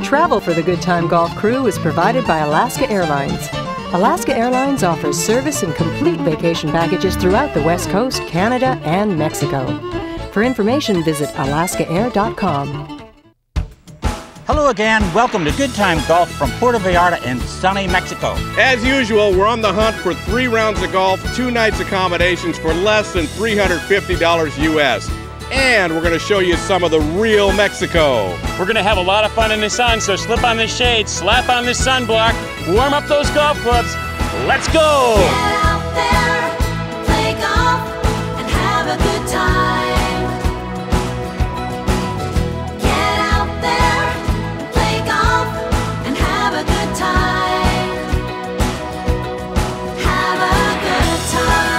Travel for the Good Time Golf crew is provided by Alaska Airlines. Alaska Airlines offers service and complete vacation packages throughout the West Coast, Canada, and Mexico. For information, visit alaskaair.com. Hello again, welcome to Good Time Golf from Puerto Vallarta in sunny Mexico. As usual, we're on the hunt for 3 rounds of golf, 2 nights accommodations for less than $350 US. And we're going to show you some of the real Mexico. We're going to have a lot of fun in the sun, so slip on the shades, slap on the sunblock, warm up those golf clubs. Let's go! Get out there, play golf, and have a good time. Get out there, play golf, and have a good time. Have a good time.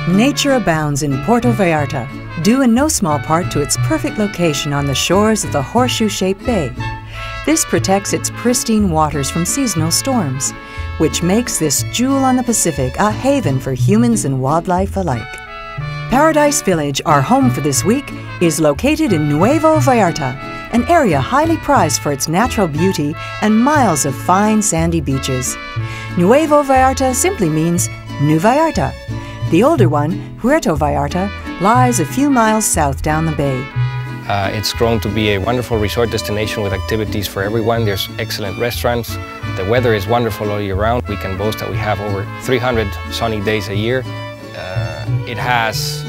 Nature abounds in Puerto Vallarta, due in no small part to its perfect location on the shores of the horseshoe-shaped bay. This protects its pristine waters from seasonal storms, which makes this jewel on the Pacific a haven for humans and wildlife alike. Paradise Village, our home for this week, is located in Nuevo Vallarta, an area highly prized for its natural beauty and miles of fine sandy beaches. Nuevo Vallarta simply means New Vallarta. The older one, Puerto Vallarta, lies a few miles south down the bay. It's grown to be a wonderful resort destination with activities for everyone. There's excellent restaurants. The weather is wonderful all year round. We can boast that we have over 300 sunny days a year. It has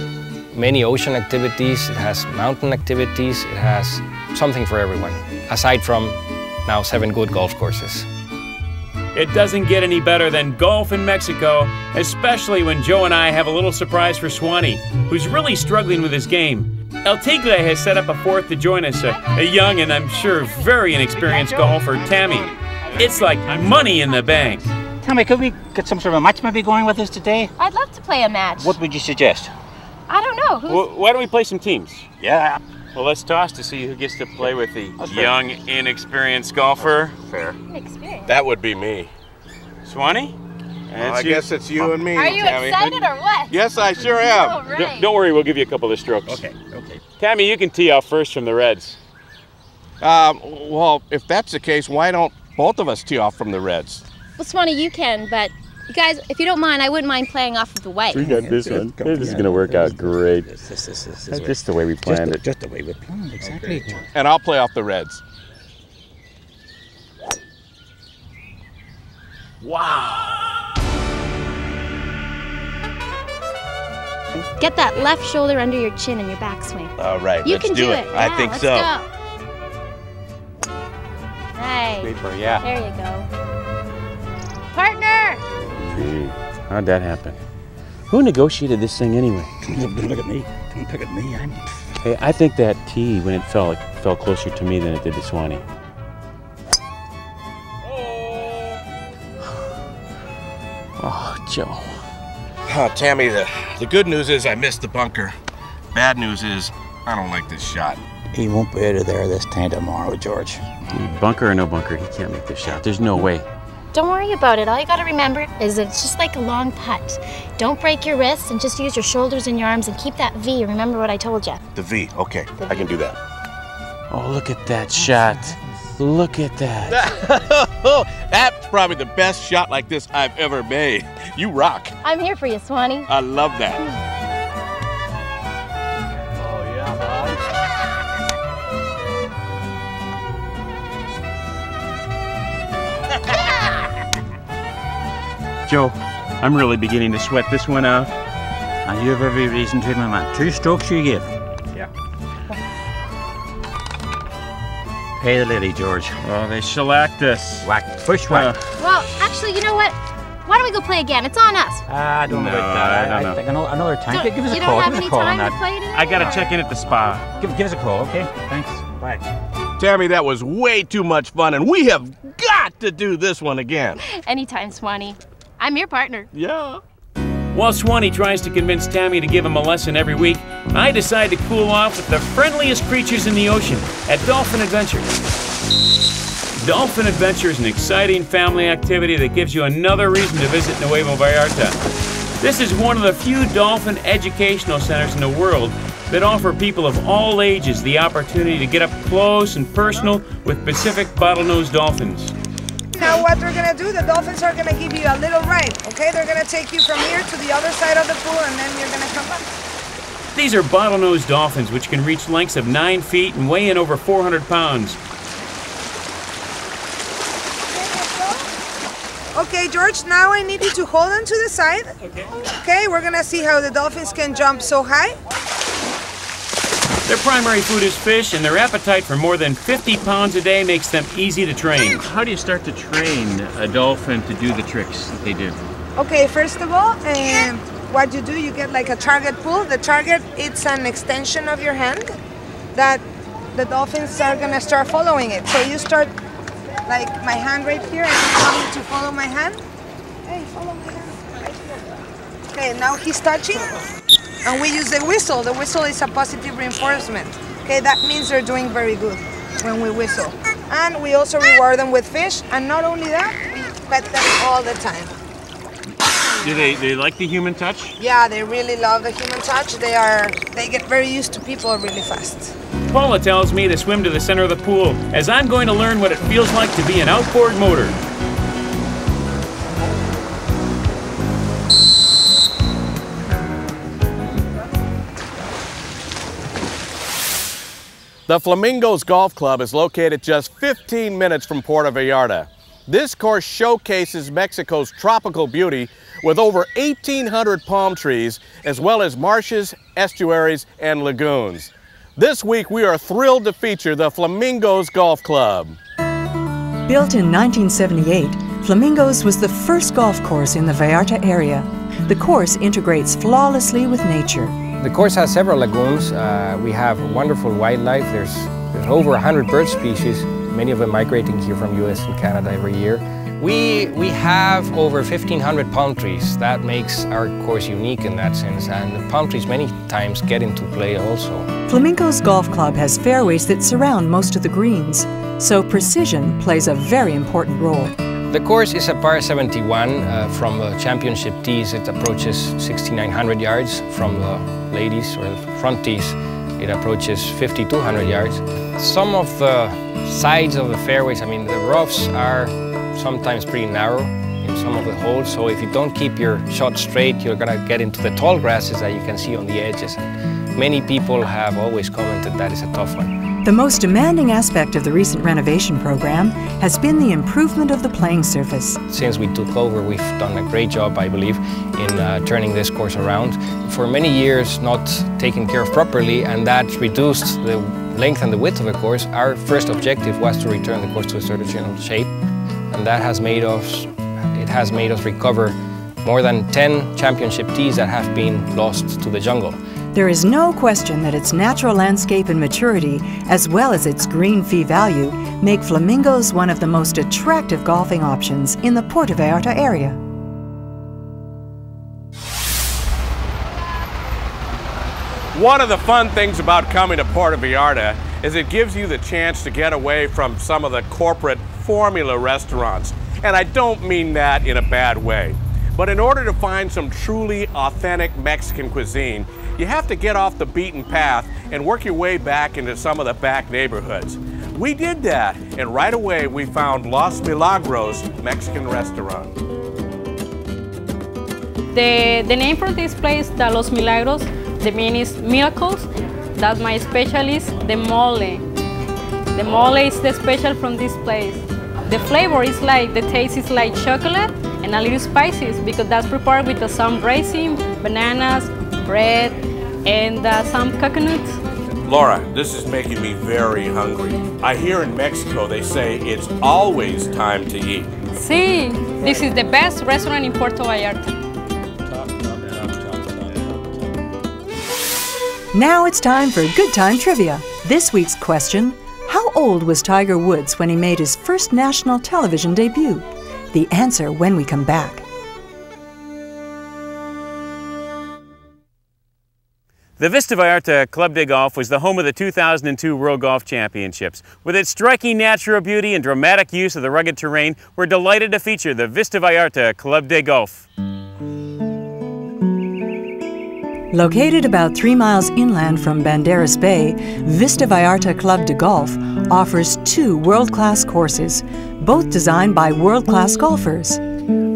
many ocean activities, it has mountain activities, it has something for everyone, aside from now 7 good golf courses. It doesn't get any better than golf in Mexico, especially when Joe and I have a little surprise for Swanee, who's really struggling with his game. El Tigre has set up a fourth to join us, a young and I'm sure very inexperienced golfer, Tammy. It's like money in the bank. Tammy, could we get some sort of a match maybe going with us today? I'd love to play a match. What would you suggest? I don't know. Well, why don't we play some teams? Yeah. Well, let's toss to see who gets to play with the young, inexperienced golfer. Fair. Inexperienced. That would be me. Swanee? I guess it's you and me, Are you Tammy. excited or what? Yes, I sure am. All right. Don't worry, we'll give you a couple of strokes. Okay. Tammy, you can tee off first from the Reds. Well, if that's the case, why don't both of us tee off from the Reds? Well, Swanee, you can, but you guys, if you don't mind, I wouldn't mind playing off of the white. We got this one. This is going to work out great. This Just the way we planned it. Just the way we planned, exactly. Okay. And I'll play off the Reds. Wow. Get that left shoulder under your chin and your backswing. All right, You let's can do it. I Yeah, think let's so. Go. Nice. Yeah. There you go. Partner! Gee, how'd that happen? Who negotiated this thing anyway? Don't look at me. Don't look at me. Hey, I think that tee, when it fell closer to me than it did to Swanee. Oh, Joe. Tammy, the good news is I missed the bunker. Bad news is I don't like this shot. He won't be out of there this time tomorrow, George. Bunker or no bunker, he can't make this shot. There's no way. Don't worry about it. All you gotta remember is it's just like a long putt. Don't break your wrists and just use your shoulders and your arms and keep that V. Remember what I told you. The V, okay, I can do that. Oh, look at that shot. Look at that. That's probably the best shot like this I've ever made. You rock. I'm here for you, Swanee. I love that. Oh, yeah, bud. Joe, I'm really beginning to sweat this one out. And you have every reason to, my man. 2 strokes you give. Yeah. Pay the lady, George. Oh, they shellacked us. Whack. Push whack. Well, actually, you know what? Why don't we go play again? It's on us. I don't know about that. I don't know. think another time. Give us a You call. don't have Give us any a call on time to that. play today? I gotta check in at the spa. Give us a call, okay? Thanks. Bye. Tammy, that was way too much fun, and we have got to do this one again. Anytime, Swanee. I'm your partner. Yeah. While Swanee tries to convince Tammy to give him a lesson every week, I decide to cool off with the friendliest creatures in the ocean at Dolphin Adventure. Dolphin Adventure is an exciting family activity that gives you another reason to visit Nuevo Vallarta. This is one of the few dolphin educational centers in the world that offer people of all ages the opportunity to get up close and personal with Pacific bottlenose dolphins. Now what they're going to do, the dolphins are going to give you a little ride, okay? They're going to take you from here to the other side of the pool and then you're going to come back. These are bottlenose dolphins which can reach lengths of 9 feet and weigh in over 400 pounds. Okay, George, now I need you to hold on to the side. Okay, we're going to see how the dolphins can jump so high. Their primary food is fish, and their appetite for more than 50 pounds a day makes them easy to train. How do you start to train a dolphin to do the tricks that they do? Okay, first of all, what you do, you get like a target pull. The target, it's an extension of your hand that the dolphins are going to start following it. So you start like my hand right here, and you want him to follow my hand. Hey, follow my hand right here. Okay, now he's touching. And we use the whistle. The whistle is a positive reinforcement. Okay, that means they're doing very good when we whistle. And we also reward them with fish. And not only that, we pet them all the time. Do they like the human touch? Yeah, they really love the human touch. They get very used to people really fast. Paula tells me to swim to the center of the pool, as I'm going to learn what it feels like to be an outboard motor. The Flamingos Golf Club is located just 15 minutes from Puerto Vallarta. This course showcases Mexico's tropical beauty with over 1,800 palm trees, as well as marshes, estuaries, and lagoons. This week, we are thrilled to feature the Flamingos Golf Club. Built in 1978, Flamingos was the first golf course in the Vallarta area. The course integrates flawlessly with nature. The course has several lagoons. We have wonderful wildlife. There's over 100 bird species, many of them migrating here from US and Canada every year. We have over 1,500 palm trees. That makes our course unique in that sense, and the palm trees many times get into play also. Flamingos Golf Club has fairways that surround most of the greens, so precision plays a very important role. The course is a par 71 from the championship tees. It approaches 6,900 yards. From the ladies or the front tees, it approaches 5,200 yards. Some of the sides of the fairways, I mean, the roughs are sometimes pretty narrow in some of the holes. So if you don't keep your shot straight, you're gonna get into the tall grasses that you can see on the edges. Many people have always commented that is a tough one. The most demanding aspect of the recent renovation program has been the improvement of the playing surface. Since we took over, we've done a great job, I believe, in turning this course around. For many years, not taken care of properly, and that reduced the length and the width of the course. Our first objective was to return the course to its original shape, and that has made us recover more than 10 championship tees that have been lost to the jungle. There is no question that its natural landscape and maturity, as well as its green fee value, make Flamingos one of the most attractive golfing options in the Puerto Vallarta area. One of the fun things about coming to Puerto Vallarta is it gives you the chance to get away from some of the corporate formula restaurants. And I don't mean that in a bad way. But in order to find some truly authentic Mexican cuisine, you have to get off the beaten path and work your way back into some of the back neighborhoods. We did that, and right away we found Los Milagros Mexican restaurant. The name for this place, the Los Milagros, the meaning is miracles. That's my specialist, the mole. The mole is the special from this place. The flavor is like, the taste is like chocolate and a little spicy because that's prepared with some raisin, bananas, bread, and some coconuts. Laura, this is making me very hungry. I hear in Mexico they say it's always time to eat. Sí, this is the best restaurant in Puerto Vallarta. Now it's time for Good Time Trivia. This week's question: how old was Tiger Woods when he made his first national television debut? The answer when we come back. The Vista Vallarta Club de Golf was the home of the 2002 World Golf Championships. With its striking natural beauty and dramatic use of the rugged terrain, we're delighted to feature the Vista Vallarta Club de Golf. Located about 3 miles inland from Banderas Bay, Vista Vallarta Club de Golf offers 2 world-class courses, both designed by world-class golfers.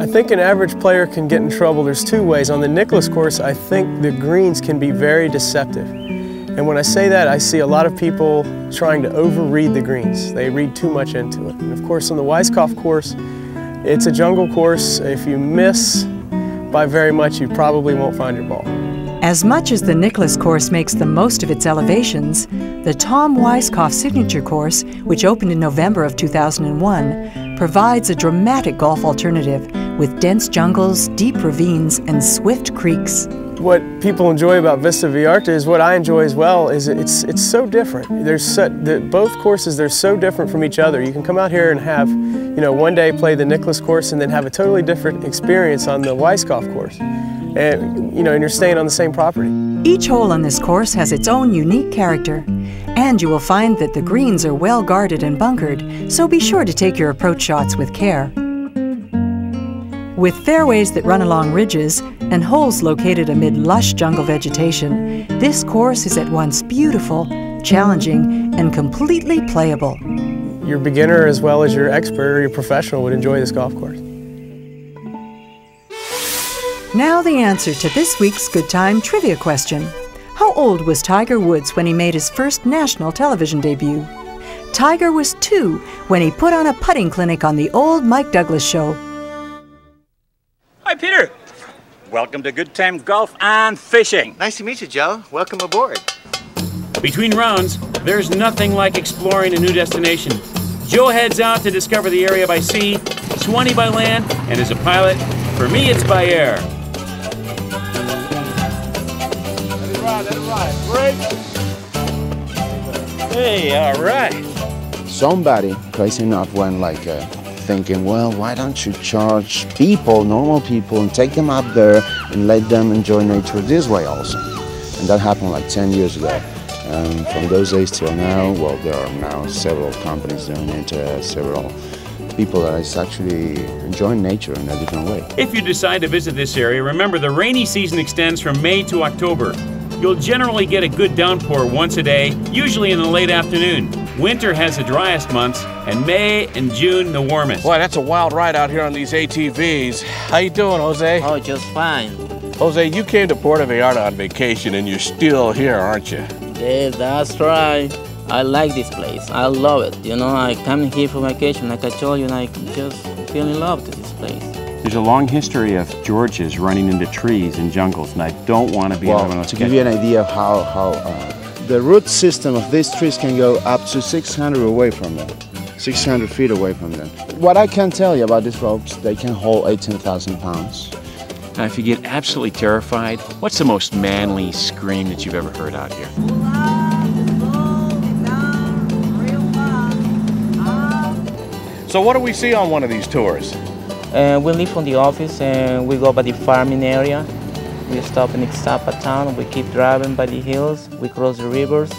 I think an average player can get in trouble. There's 2 ways. On the Nicklaus course, I think the greens can be very deceptive. And when I say that, I see a lot of people trying to overread the greens. They read too much into it. And of course, on the Weiskopf course, it's a jungle course. If you miss by very much, you probably won't find your ball. As much as the Nicklaus course makes the most of its elevations, the Tom Weiskopf Signature Course, which opened in November of 2001, provides a dramatic golf alternative with dense jungles, deep ravines, and swift creeks. What people enjoy about Vista Vallarta is what I enjoy as well. Is it's so different. Both courses, they're so different from each other. You can come out here and have, one day play the Nicklaus course and then have a totally different experience on the Weiskopf course. And you're staying on the same property. Each hole on this course has its own unique character, and you will find that the greens are well guarded and bunkered, so be sure to take your approach shots with care. With fairways that run along ridges and holes located amid lush jungle vegetation, this course is at once beautiful, challenging, and completely playable. Your beginner as well as your expert or your professional would enjoy this golf course. Now the answer to this week's Good Time trivia question. How old was Tiger Woods when he made his first national television debut? Tiger was 2 when he put on a putting clinic on the old Mike Douglas show. Hi, Peter. Welcome to Good Time Golf and Fishing. Nice to meet you, Joe. Welcome aboard. Between rounds, there's nothing like exploring a new destination. Joe heads out to discover the area by sea, Swanee by land, and as a pilot, for me it's by air. Let it ride. Break. Hey, all right. Somebody crazy enough went thinking, well, why don't you charge people, normal people, and take them up there and let them enjoy nature this way also. And that happened 10 years ago. And from those days till now, well, there are now several companies doing it, several people that is actually enjoying nature in a different way. If you decide to visit this area, remember the rainy season extends from May to October. You'll generally get a good downpour once a day, usually in the late afternoon. Winter has the driest months, and May and June the warmest. Boy, that's a wild ride out here on these ATVs. How you doing, Jose? Oh, just fine. Jose, you came to Puerto Vallarta on vacation, and you're still here, aren't you? Yes, that's right. I like this place. I love it. I come here for vacation, like I told you, and I just feel in love with this place. There's a long history of Georges running into trees and jungles, and I don't want to be another one. To give you an idea of how the root system of these trees can go up to 600 away from them, 600 feet away from them. What I can tell you about these ropes, they can hold 18,000 pounds. Now, if you get absolutely terrified, what's the most manly scream that you've ever heard out here? So what do we see on one of these tours? We leave from the office and we go by the farming area. We stop in Ixtapa town, we keep driving by the hills, we cross the rivers,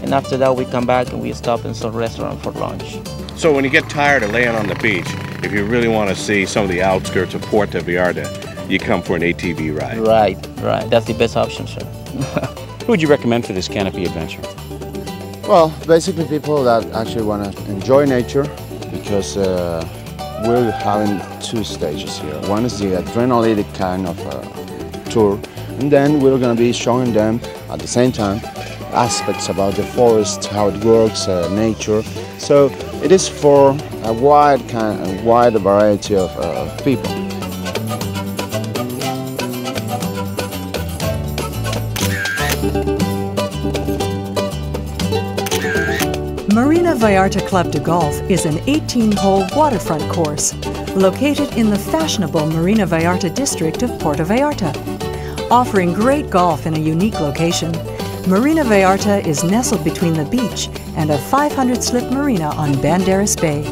and after that we come back and we stop in some restaurant for lunch. So when you get tired of laying on the beach, if you really want to see some of the outskirts of Puerto Vallarta, you come for an ATV ride. Right. That's the best option, sir. Who would you recommend for this canopy adventure? Well, basically people that actually want to enjoy nature, because we're having 2 stages here. One is the adrenaline kind of tour, and then we're going to be showing them at the same time aspects about the forest, how it works, nature. So it is for a wide variety of people. Marina Vallarta Club de Golf is an 18-hole waterfront course located in the fashionable Marina Vallarta district of Puerto Vallarta. Offering great golf in a unique location, Marina Vallarta is nestled between the beach and a 500-slip marina on Banderas Bay.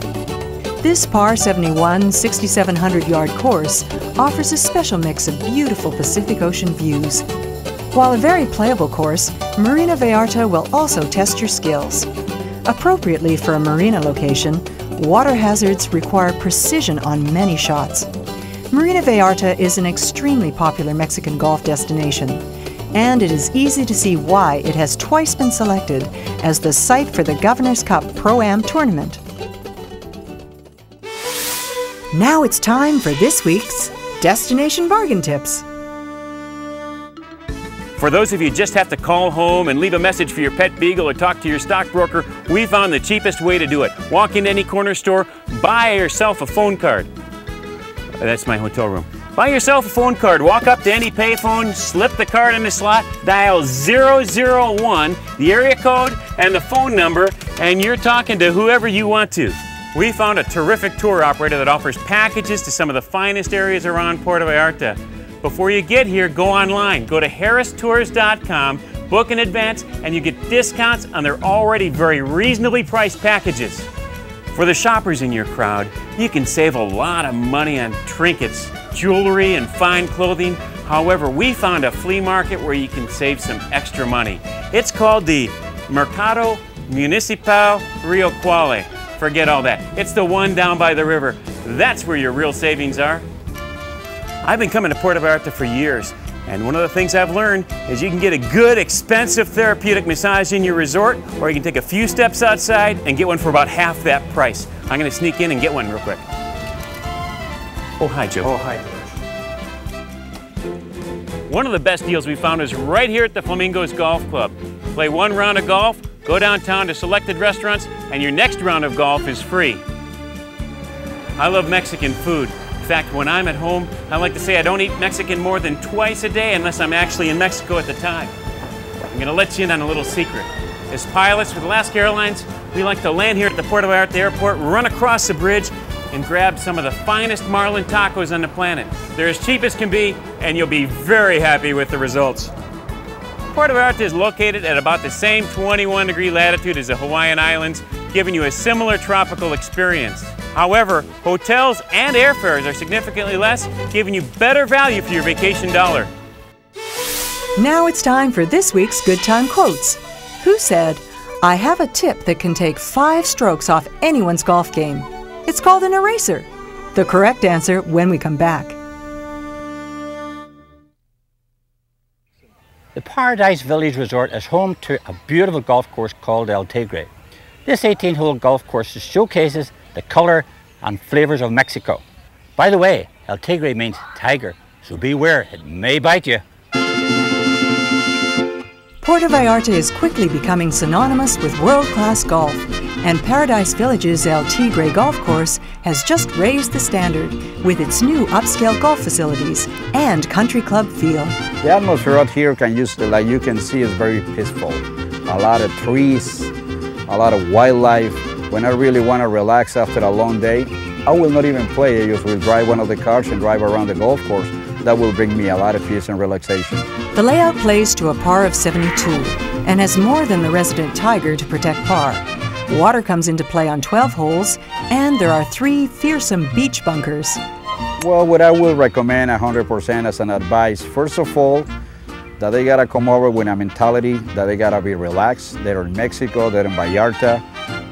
This par 71, 6,700-yard course offers a special mix of beautiful Pacific Ocean views. While a very playable course, Marina Vallarta will also test your skills. Appropriately for a marina location, water hazards require precision on many shots. Marina Vallarta is an extremely popular Mexican golf destination, and it is easy to see why it has twice been selected as the site for the Governor's Cup Pro-Am tournament. Now it's time for this week's Destination Bargain Tips. For those of you who just have to call home and leave a message for your pet beagle or talk to your stockbroker, we found the cheapest way to do it. Walk into any corner store, buy yourself a phone card. That's my hotel room. Buy yourself a phone card, walk up to any payphone, slip the card in the slot, dial 001, the area code and the phone number, and you're talking to whoever you want to. We found a terrific tour operator that offers packages to some of the finest areas around Puerto Vallarta. Before you get here, go online. Go to harristours.com, book in advance, and you get discounts on their already very reasonably priced packages. For the shoppers in your crowd, you can save a lot of money on trinkets, jewelry, and fine clothing. However, we found a flea market where you can save some extra money. It's called the Mercado Municipal Rio Quale. Forget all that. It's the one down by the river. That's where your real savings are. I've been coming to Puerto Vallarta for years, and one of the things I've learned is you can get a good, expensive therapeutic massage in your resort, or you can take a few steps outside and get one for about half that price. I'm going to sneak in and get one real quick. Oh, hi, Joe. Oh, hi. One of the best deals we found is right here at the Flamingos Golf Club. Play one round of golf, go downtown to selected restaurants, and your next round of golf is free. I love Mexican food. In fact, when I'm at home, I like to say I don't eat Mexican more than twice a day unless I'm actually in Mexico at the time. I'm going to let you in on a little secret. As pilots for the Alaska Airlines, we like to land here at the Puerto Vallarta airport, run across the bridge, and grab some of the finest marlin tacos on the planet. They're as cheap as can be, and you'll be very happy with the results. Puerto Vallarta is located at about the same 21-degree latitude as the Hawaiian Islands, giving you a similar tropical experience. However, hotels and airfares are significantly less, giving you better value for your vacation dollar. Now it's time for this week's Good Time Quotes. Who said, "I have a tip that can take 5 strokes off anyone's golf game. It's called an eraser." The correct answer when we come back. The Paradise Village Resort is home to a beautiful golf course called El Tigre. This 18-hole golf course showcases the color and flavors of Mexico. By the way, El Tigre means tiger, so beware, it may bite you. Puerto Vallarta is quickly becoming synonymous with world-class golf, and Paradise Village's El Tigre golf course has just raised the standard with its new upscale golf facilities and country club feel. The atmosphere out here like you can see, is very peaceful. A lot of trees, a lot of wildlife. When I really want to relax after a long day, I will not even play. I just will drive one of the cars and drive around the golf course. That will bring me a lot of peace and relaxation. The layout plays to a par of 72 and has more than the resident tiger to protect par. Water comes into play on 12 holes, and there are 3 fearsome beach bunkers. Well, what I will recommend 100% as an advice, first of all, that they gotta come over with a mentality that they gotta be relaxed. They're in Mexico, they're in Vallarta,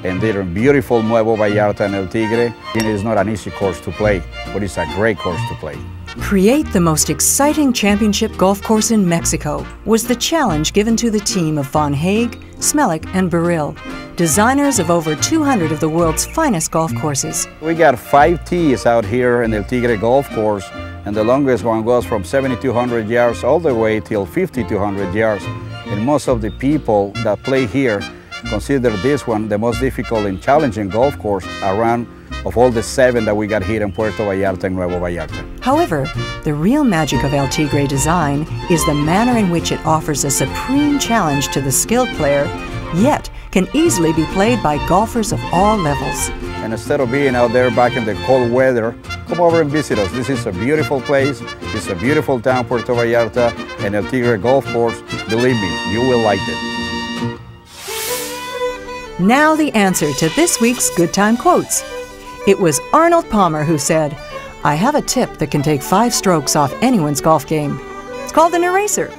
and they're in beautiful Nuevo Vallarta and El Tigre. It is not an easy course to play, but it's a great course to play. Create the most exciting championship golf course in Mexico was the challenge given to the team of Von Haag, Smelik, and Burrill, designers of over 200 of the world's finest golf courses. We got 5 tees out here in El Tigre golf course, and the longest one goes from 7,200 yards all the way till 5,200 yards. And most of the people that play here consider this one the most difficult and challenging golf course around of all the 7 that we got here in Puerto Vallarta and Nuevo Vallarta. However, the real magic of El Tigre design is the manner in which it offers a supreme challenge to the skilled player, yet can easily be played by golfers of all levels. And instead of being out there back in the cold weather, come over and visit us. This is a beautiful place. It's a beautiful town, Puerto Vallarta, and El Tigre golf course. Believe me, you will like it. Now the answer to this week's Good Time Quotes. It was Arnold Palmer who said, "I have a tip that can take 5 strokes off anyone's golf game. It's called an eraser."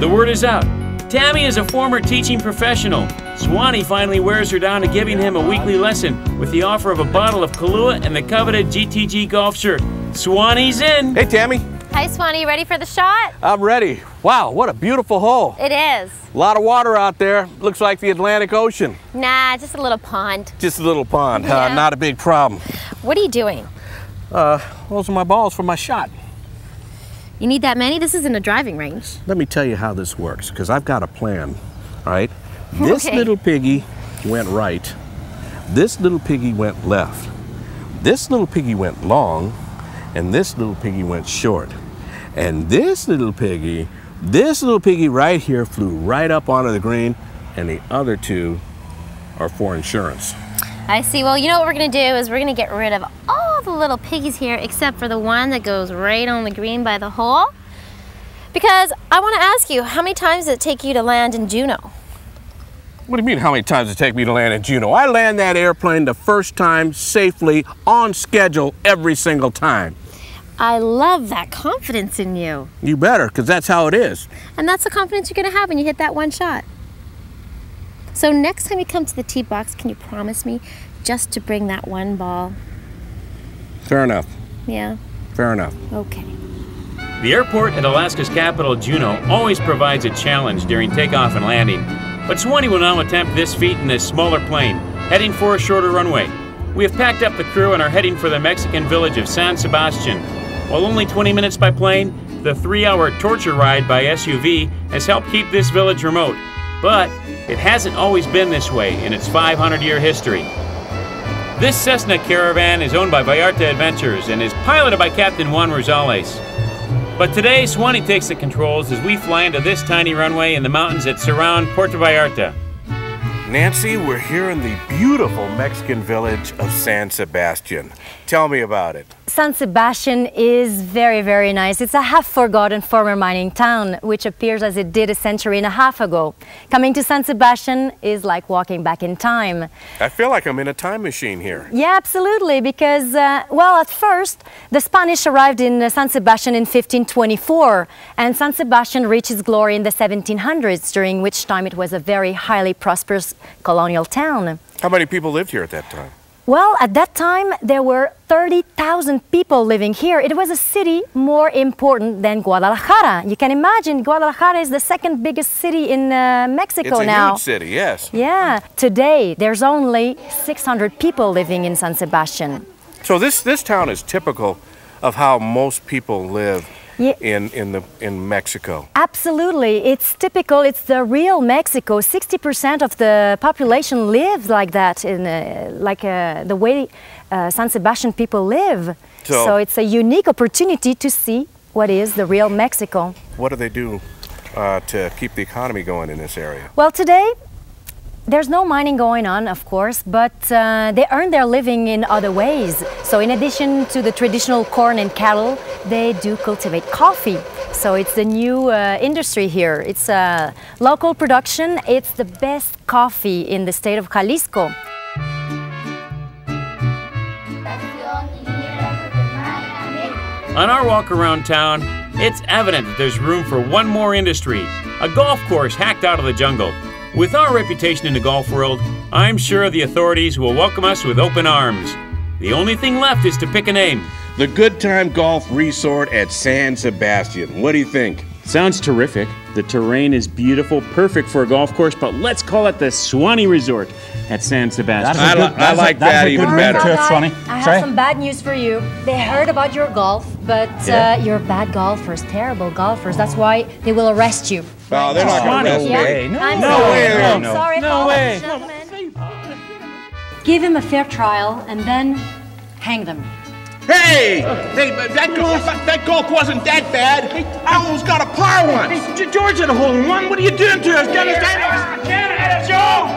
The word is out. Tammy is a former teaching professional. Swanee finally wears her down to giving him a weekly lesson with the offer of a bottle of Kahlua and the coveted GTG golf shirt. Swanee's in. Hey, Tammy. Hi, Swanee. You ready for the shot? I'm ready. Wow, what a beautiful hole. It is. A lot of water out there. Looks like the Atlantic Ocean. Nah, just a little pond. Just a little pond. Yeah. Not a big problem. What are you doing? Those are my balls for my shot. You need that many? This isn't a driving range. Let me tell you how this works, because I've got a plan, all right? This Okay. little piggy went right. This little piggy went left. This little piggy went long, and this little piggy went short. And this little piggy right here flew right up onto the green, and the other two are for insurance. I see. Well, you know what we're going to do is we're going to get rid of all the little piggies here except for the one that goes right on the green by the hole. Because I want to ask you, how many times did it take you to land in Juneau? What do you mean, how many times did it take me to land in Juneau? I land that airplane the first time safely, on schedule, every single time. I love that confidence in you. You better, because that's how it is. And that's the confidence you're going to have when you hit that one shot. So next time you come to the tee box, can you promise me just to bring that one ball? Fair enough. Yeah? Fair enough. Okay. The airport at Alaska's capital, Juneau, always provides a challenge during takeoff and landing. But Swanee will now attempt this feat in a smaller plane, heading for a shorter runway. We have packed up the crew and are heading for the Mexican village of San Sebastian. While only 20 minutes by plane, the 3-hour torture ride by SUV has helped keep this village remote. But it hasn't always been this way in its 500-year history. This Cessna Caravan is owned by Vallarta Adventures and is piloted by Captain Juan Rosales. But today, Swanee takes the controls as we fly into this tiny runway in the mountains that surround Puerto Vallarta. Nancy, we're here in the beautiful Mexican village of San Sebastian. Tell me about it. San Sebastian is very, very nice. It's a half-forgotten former mining town, which appears as it did a century and a half ago. Coming to San Sebastian is like walking back in time. I feel like I'm in a time machine here. Yeah, absolutely, because, well, at first, the Spanish arrived in San Sebastian in 1524, and San Sebastian reached its glory in the 1700s, during which time it was a very highly prosperous colonial town. How many people lived here at that time? Well, at that time, there were 30,000 people living here. It was a city more important than Guadalajara. You can imagine, Guadalajara is the second biggest city in Mexico now. It's a huge city, yes. Yeah. Today, there's only 600 people living in San Sebastian. So this town is typical of how most people live in Mexico. Absolutely. It's typical. It's the real Mexico. 60% of the population lives like that, in the way San Sebastian people live. So it's a unique opportunity to see what is the real Mexico. What do they do to keep the economy going in this area? Well, today, there's no mining going on, of course, but they earn their living in other ways. So in addition to the traditional corn and cattle, they do cultivate coffee. So it's the new industry here. It's a local production. It's the best coffee in the state of Jalisco. On our walk around town, it's evident that there's room for one more industry, a golf course hacked out of the jungle. With our reputation in the golf world, I'm sure the authorities will welcome us with open arms. The only thing left is to pick a name. The Good Time Golf Resort at San Sebastian. What do you think? Sounds terrific. The terrain is beautiful, perfect for a golf course, but let's call it the Swanee Resort at San Sebastian. I like that even better. I have some bad news for you. They heard about your golf, but you're bad golfers, terrible golfers. That's why they will arrest you. Oh, they're not going to arrest me. No way. Give him a fair trial and then hang them. Hey, that golf wasn't that bad. I almost got a par once. Hey, George had a hole in one. What are you doing to us? Get us down. Joe,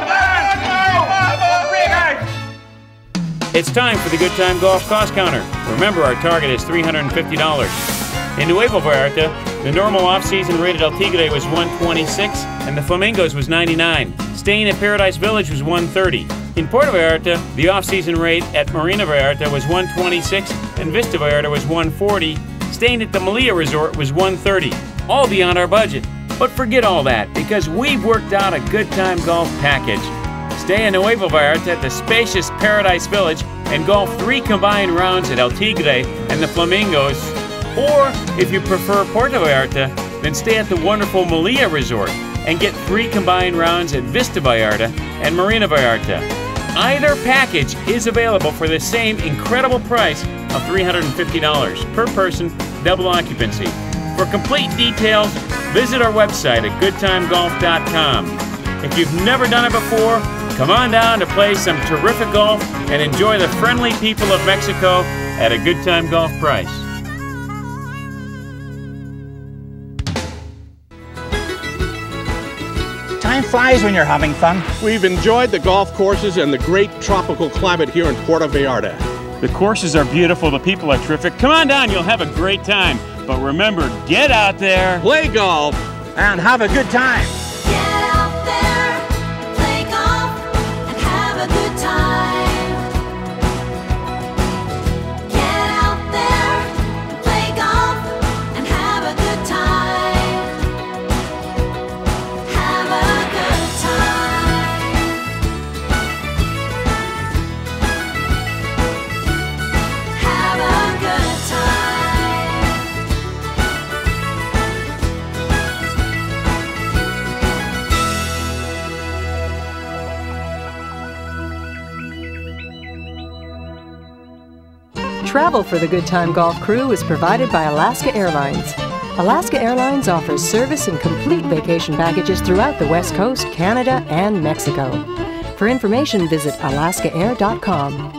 It's time for the Good Time Golf Cost Counter. Remember, our target is $350. In Nuevo Vallarta, the normal off-season rate at El Tigre was $126, and the Flamingos was $99. Staying at Paradise Village was $130. In Puerto Vallarta, the off-season rate at Marina Vallarta was $126, and Vista Vallarta was $140. Staying at the Malia Resort was $130, all beyond our budget. But forget all that, because we've worked out a Good Time Golf package. Stay in Nuevo Vallarta at the spacious Paradise Village and golf 3 combined rounds at El Tigre and the Flamingos. Or, if you prefer Puerto Vallarta, then stay at the wonderful Malia Resort and get 3 combined rounds at Vista Vallarta and Marina Vallarta. Either package is available for the same incredible price of $350 per person, double occupancy. For complete details, visit our website at goodtimegolf.com. If you've never done it before, come on down to play some terrific golf and enjoy the friendly people of Mexico at a Good Time Golf price. Time flies when you're having fun. We've enjoyed the golf courses and the great tropical climate here in Puerto Vallarta. The courses are beautiful, the people are terrific. Come on down, you'll have a great time. But remember, get out there, play golf, and have a good time. Get out there, play golf, and have a good time. Get out there, play golf, and have a good time. Have a good time. Have a good time. Travel for the Good Time Golf crew is provided by Alaska Airlines. Alaska Airlines offers service and complete vacation packages throughout the West Coast, Canada, and Mexico. For information, visit alaskaair.com.